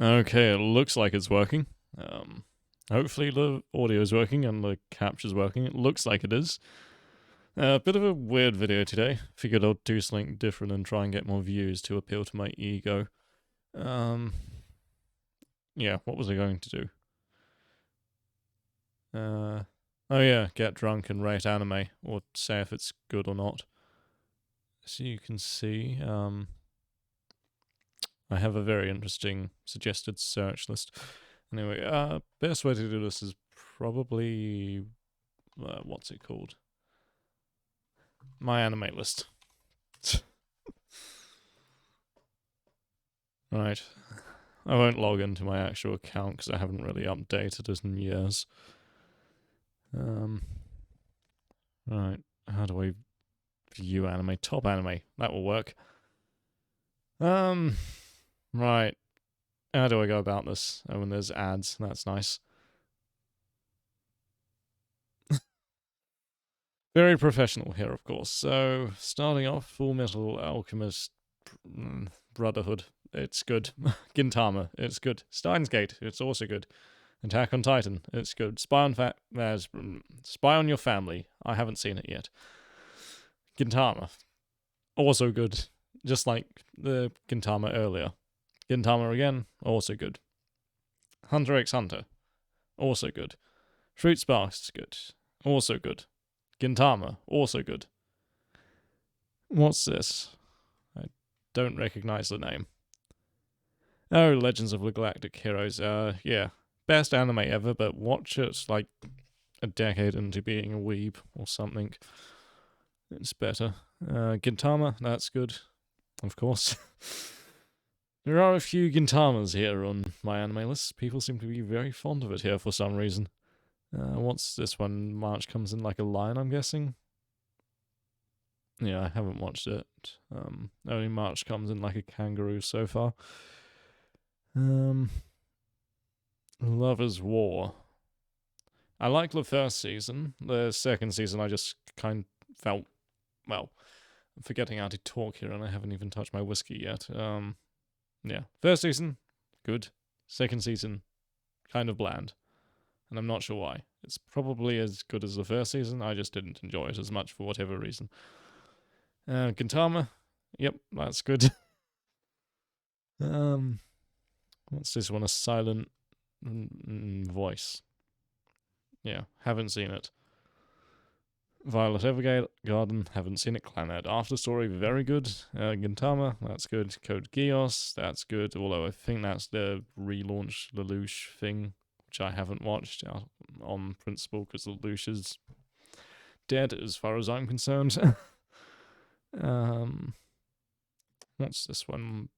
Okay, it looks like it's working. Um, Hopefully the audio is working and the capture's working. It looks like it is. A bit of a weird video today. Figured I'd do something different and try and get more views to appeal to my ego. Um, yeah, what was I going to do? Oh yeah, get drunk and rate anime, or say if it's good or not. So you can see, I have a very interesting suggested search list. Anyway, best way to do this is probably what's it called? My anime list. Right. I won't log into my actual account because I haven't really updated it in years. Um, right. How do I view anime? Top anime. That will work. Um, right. How do I go about this? Oh, and there's ads. That's nice. Very professional here, of course. So, starting off, Full Metal Alchemist Brotherhood. It's good. Gintama. It's good. Steins Gate. It's also good. Attack on Titan. It's good. Spy on Your Family. I haven't seen it yet. Gintama. Also good. Just like the Gintama earlier. Gintama again. Also good. Hunter x Hunter. Also good. Fruit Sparks. Good. Also good. Gintama. Also good. What's this? I don't recognize the name. Oh, Legends of the Galactic Heroes. Yeah. Best anime ever, but watch it like a decade into being a weeb or something. It's better. Gintama, that's good, of course. There are a few Gintamas here on my anime list. People seem to be very fond of it here for some reason. What's this one? March comes in like a lion, I'm guessing. Yeah, I haven't watched it. Only March comes in like a kangaroo so far. Lovers War. I liked the first season. The second season, I just kind of felt, well, I'm forgetting how to talk here, and I haven't even touched my whiskey yet. Yeah, first season, good. Second season, kind of bland, and I'm not sure why. It's probably as good as the first season. I just didn't enjoy it as much for whatever reason. Gintama, yep, that's good. um, what's this one? A silent voice. Yeah, haven't seen it. Violet Evergarden, haven't seen it. Clannad After Story, very good. Gintama, that's good. Code Geass, that's good. Although I think that's the relaunch Lelouch thing, which I haven't watched on principle because Lelouch is dead as far as I'm concerned. um, what's this one?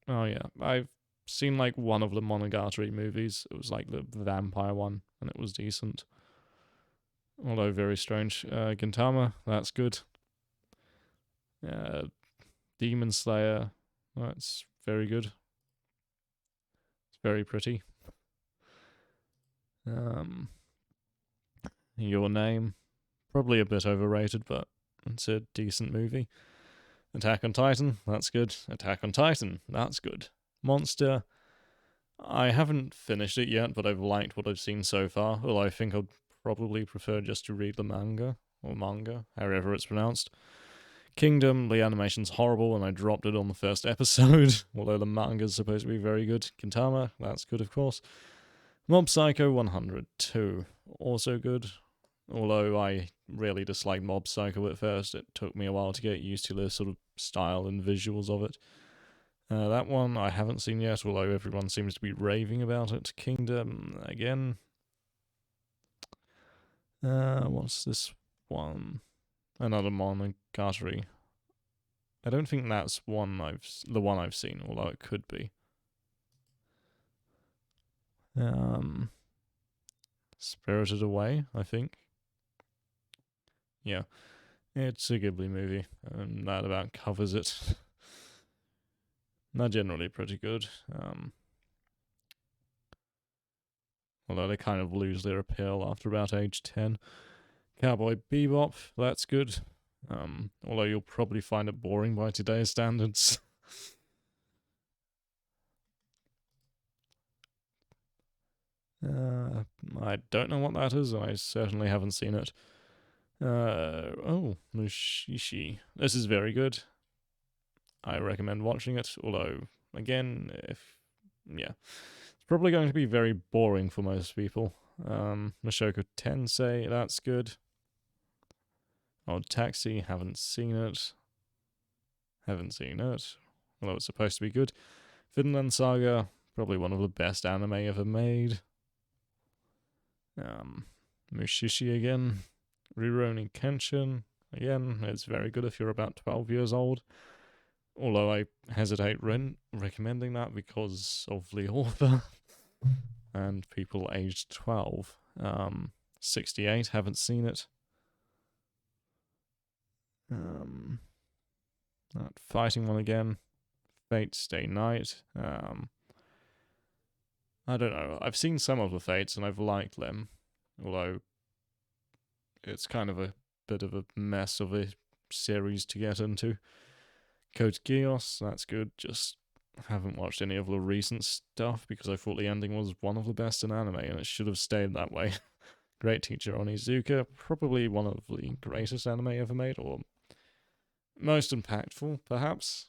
Oh yeah, I've seen like one of the Monogatari movies. It was like the vampire one, and it was decent. Although very strange. Gintama, that's good. Uh, Demon Slayer, that's very good. It's very pretty. Um, Your Name, probably a bit overrated, but it's a decent movie. Attack on Titan, that's good. Attack on Titan, that's good. Monster, I haven't finished it yet, but I've liked what I've seen so far. Although I think I'd probably prefer just to read the manga, or manga, however it's pronounced. Kingdom, the animation's horrible, and I dropped it on the first episode, although the manga's supposed to be very good. Gintama, that's good, of course. Mob Psycho 102, also good. Although I really disliked Mob Psycho at first, it took me a while to get used to the sort of style and visuals of it. That one I haven't seen yet, although everyone seems to be raving about it. Kingdom, again. What's this one? Another Monogatari. I don't think that's the one I've seen, although it could be. Um, Spirited Away, I think. Yeah, it's a Ghibli movie, and that about covers it. They're generally pretty good. Although they kind of lose their appeal after about age 10. Cowboy Bebop, that's good. Although you'll probably find it boring by today's standards. I don't know what that is, and I certainly haven't seen it. Oh, Mushishi. This is very good. I recommend watching it, although, again, it's probably going to be very boring for most people. Mushoku Tensei, that's good. Odd Taxi, haven't seen it. Although it's supposed to be good. Vinland Saga, probably one of the best anime ever made. Mushishi again. Rurouni Kenshin, again, it's very good if you're about 12 years old. Although I hesitate recommending that because of the author and people aged 12. 68, haven't seen it. That fighting one again. Fate Stay Night. I don't know. I've seen some of the Fates and I've liked them. Although it's kind of a bit of a mess of a series to get into. Code Geass, that's good. Just haven't watched any of the recent stuff because I thought the ending was one of the best in anime and it should have stayed that way. Great Teacher Onizuka, probably one of the greatest anime ever made, or most impactful, perhaps.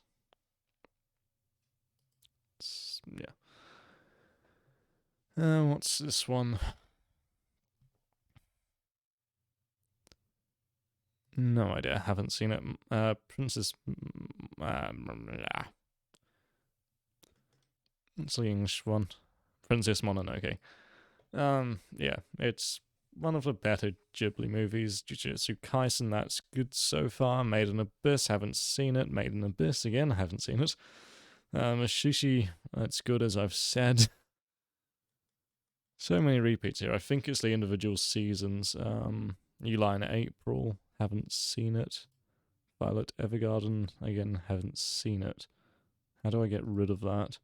What's this one? No idea, haven't seen it. Princess... What's the English one? Princess Mononoke. It's one of the better Ghibli movies. Jujutsu Kaisen, that's good so far. Made in Abyss, haven't seen it. Made in Abyss, again, haven't seen it. Mushishi, that's good as I've said. So many repeats here. I think it's the individual seasons. Eli in April, haven't seen it. Violet Evergarden, again, haven't seen it. How do I get rid of that?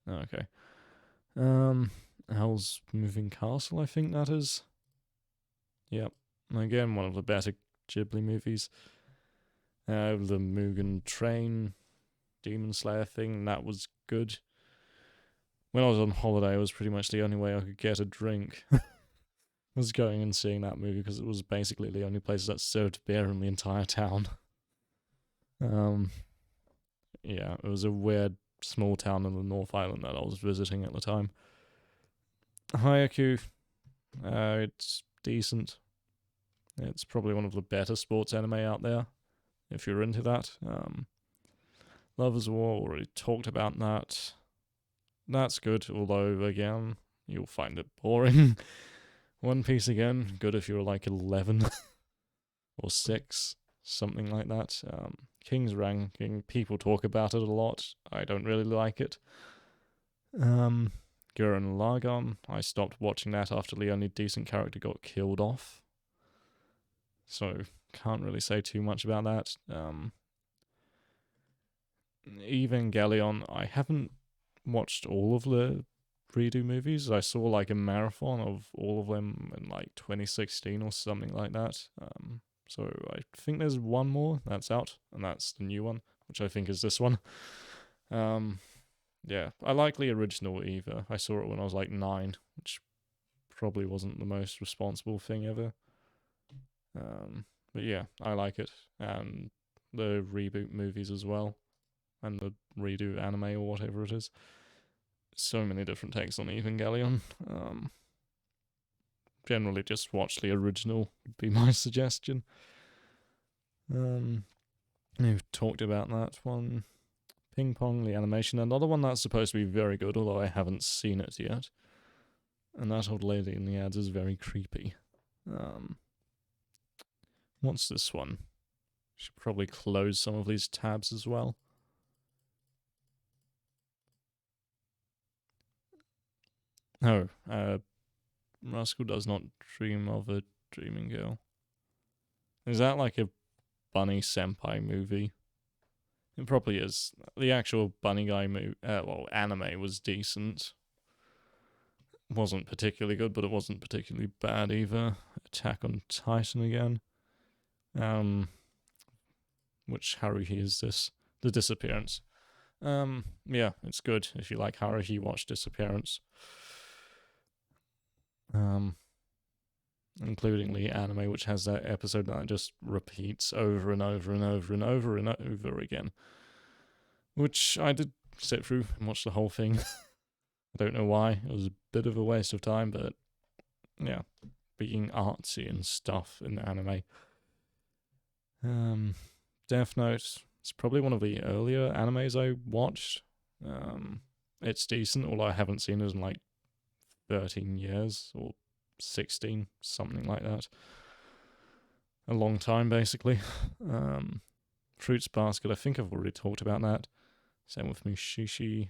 Okay. Howl's Moving Castle, I think that is. Yep. Again, one of the better Ghibli movies. The Mugen Train Demon Slayer thing, that was good. When I was on holiday, it was pretty much the only way I could get a drink. Was going and seeing that movie because it was basically the only place that served beer in the entire town. It was a weird small town in the North Island that I was visiting at the time. Haikyuu, it's decent. It's probably one of the better sports anime out there, if you're into that. Lovers' War, already talked about that. That's good, although, again, you'll find it boring. One Piece, again, good if you're like 11 or 6, something like that. King's Ranking, people talk about it a lot. I don't really like it. Gurren Lagann, I stopped watching that after the only decent character got killed off. So, can't really say too much about that. Evangelion, I haven't watched all of the redo movies. I saw like a marathon of all of them in like 2016 or something like that. So I think there's one more that's out, and that's the new one, which I think is this one. I like the original Eva. I saw it when I was like 9, which probably wasn't the most responsible thing ever. But yeah, I like it. And the reboot movies as well. And the redo anime or whatever it is. So many different takes on Evangelion. Generally just watch the original would be my suggestion. We've talked about that one. Ping Pong, the animation. Another one that's supposed to be very good, although I haven't seen it yet. And that old lady in the ads is very creepy. What's this one? Should probably close some of these tabs as well. Rascal Does Not Dream of a Dreaming Girl. Is that like a bunny senpai movie? It probably is. The actual bunny guy anime was decent. Wasn't particularly good, but it wasn't particularly bad either. Attack on Titan again. Which Haruhi is this? The Disappearance. Yeah, it's good if you like Haruhi, watch Disappearance. Including the anime, which has that episode that just repeats over and over and over and over and over again. Which I did sit through and watch the whole thing. I don't know why. It was a bit of a waste of time, but yeah, being artsy and stuff in the anime. Death Note, it's probably one of the earlier animes I watched. It's decent, although I haven't seen it in like 13 years or 16, something like that. A long time, basically. Fruits Basket, I think I've already talked about that. Same with Mushishi.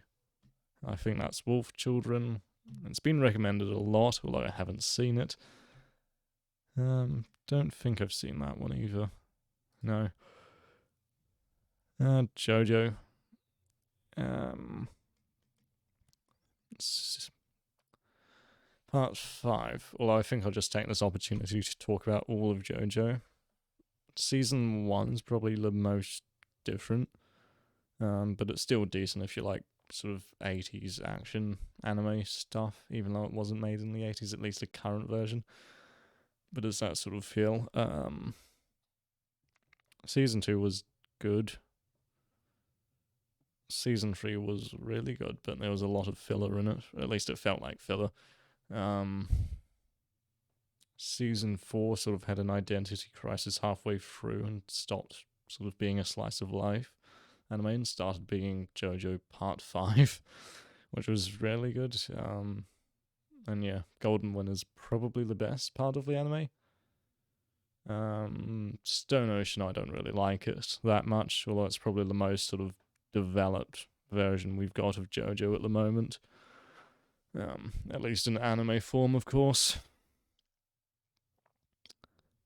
I think that's Wolf Children. It's been recommended a lot, although I haven't seen it. Don't think I've seen that one either. No. JoJo. Part 5. Although I think I'll just take this opportunity to talk about all of JoJo. Season 1's probably the most different. But it's still decent if you like sort of 80s action anime stuff, even though it wasn't made in the 80s, at least the current version. But it's that sort of feel. Season 2 was good. Season 3 was really good, but there was a lot of filler in it. At least it felt like filler. Season 4 sort of had an identity crisis halfway through and stopped sort of being a slice of life anime and started being JoJo Part 5, which was really good. And yeah, Golden Winter's probably the best part of the anime. Stone Ocean, I don't really like it that much, although it's probably the most sort of developed version we've got of JoJo at the moment. At least in anime form, of course.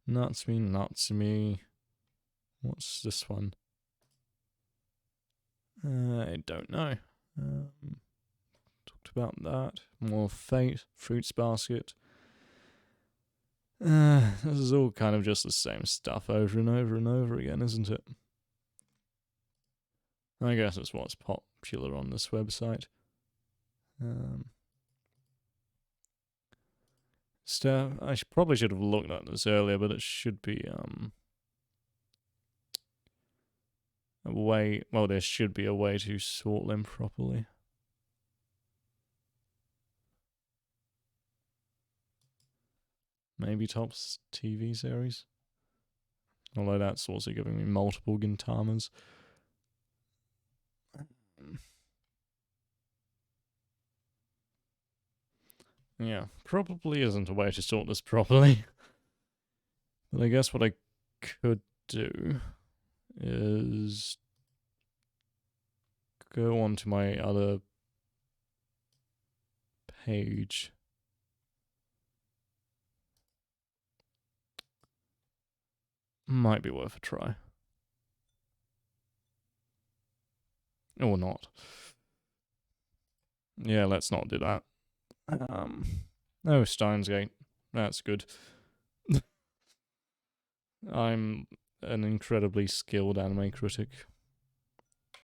Natsume. What's this one? I don't know. Talked about that. More Fate, Fruits Basket. This is all kind of just the same stuff over and over and over again, isn't it? I guess it's what's popular on this website. I probably should have looked at this earlier, but it should be a way. Well, there should be a way to sort them properly. Maybe Topps TV series. Although that's also giving me multiple Gintamas. Yeah, probably isn't a way to sort this properly. But I guess what I could do is go on to my other page. Might be worth a try. Or not. Yeah, let's not do that. Oh, Steins Gate. That's good. I'm an incredibly skilled anime critic.